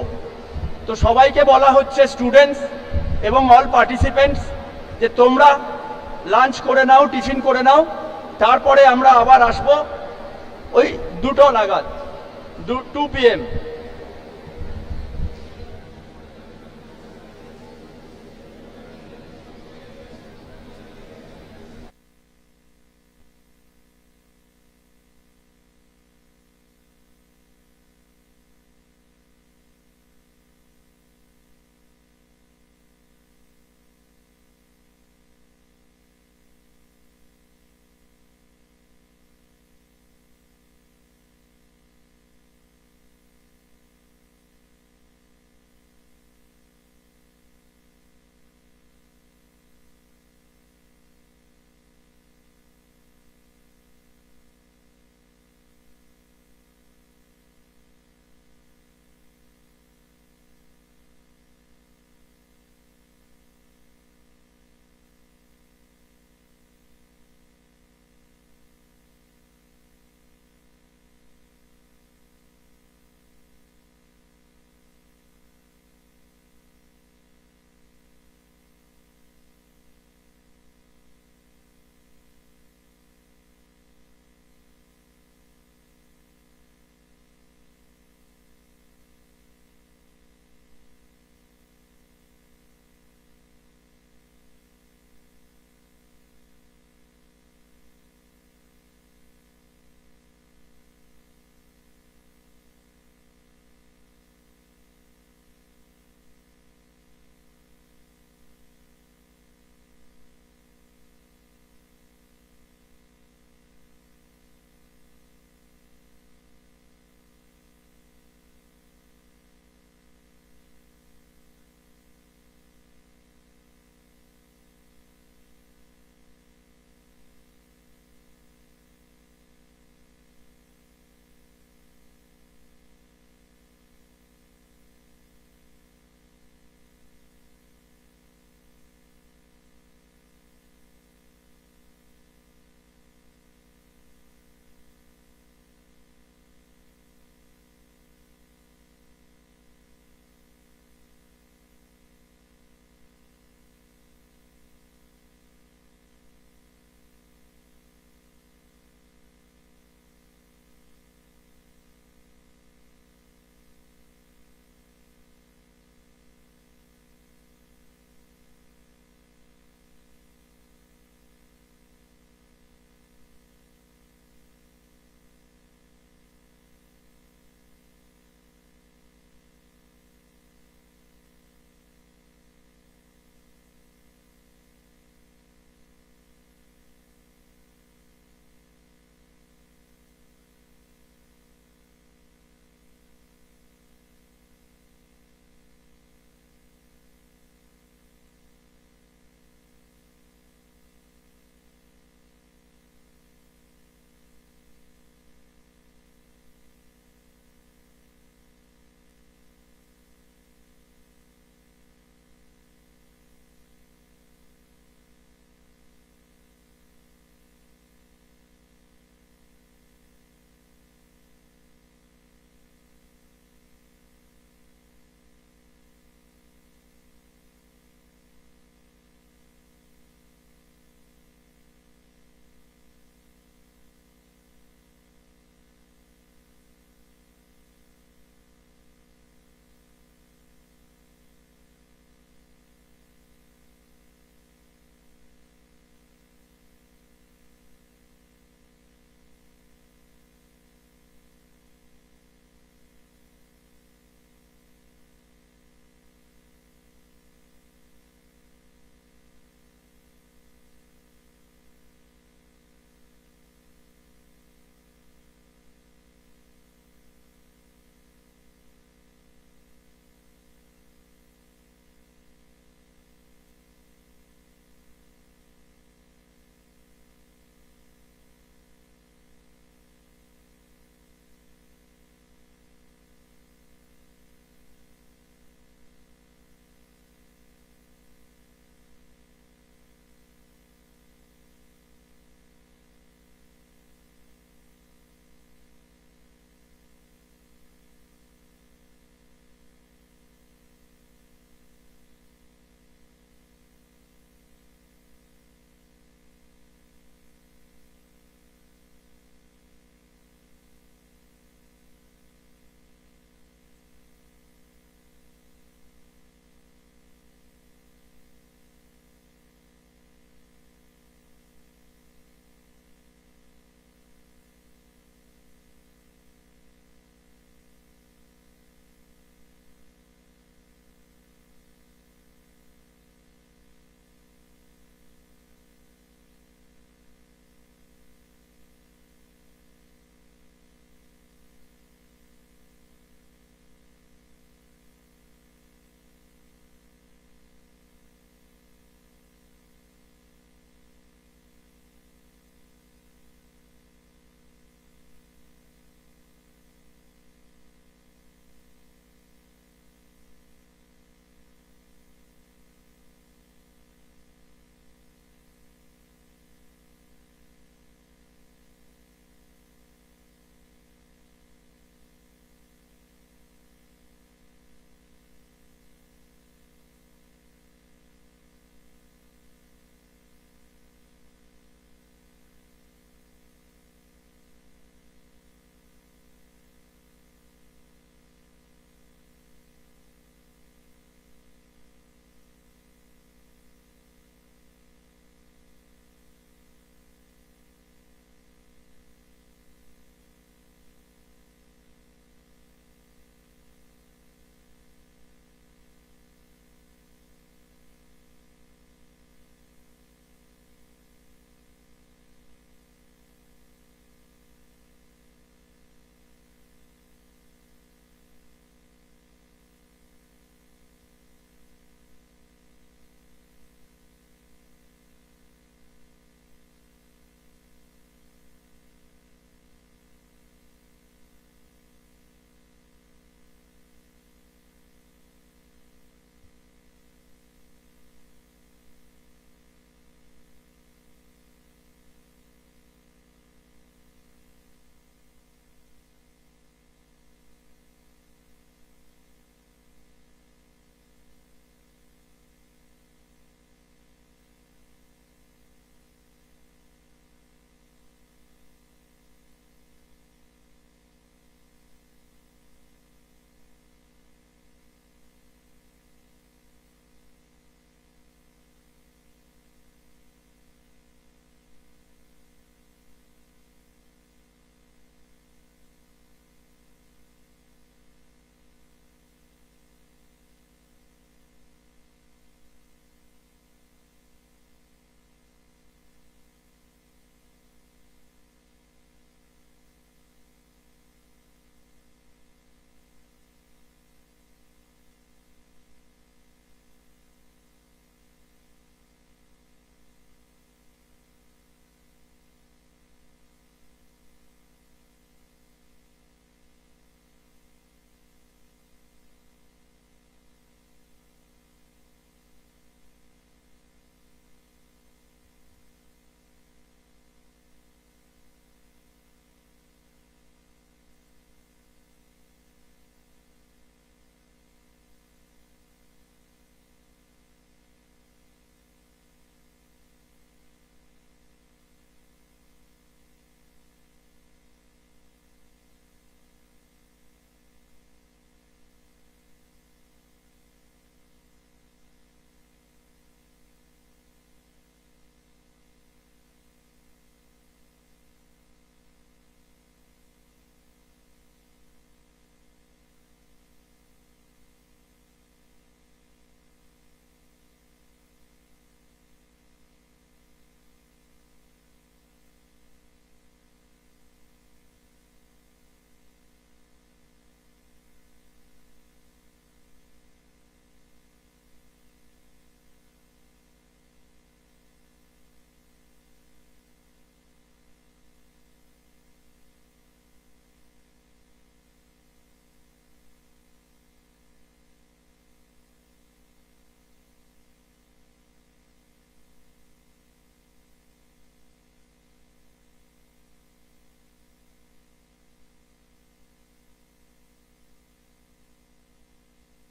তো সবাইকে বলা হচ্ছে, স্টুডেন্টস এবং অল পার্টিসিপেন্টস, যে তোমরা লাঞ্চ করে নাও, টিফিন করে নাও, তারপরে আমরা আবার আসবো ওই 2টো নাগাদ, 2 PM।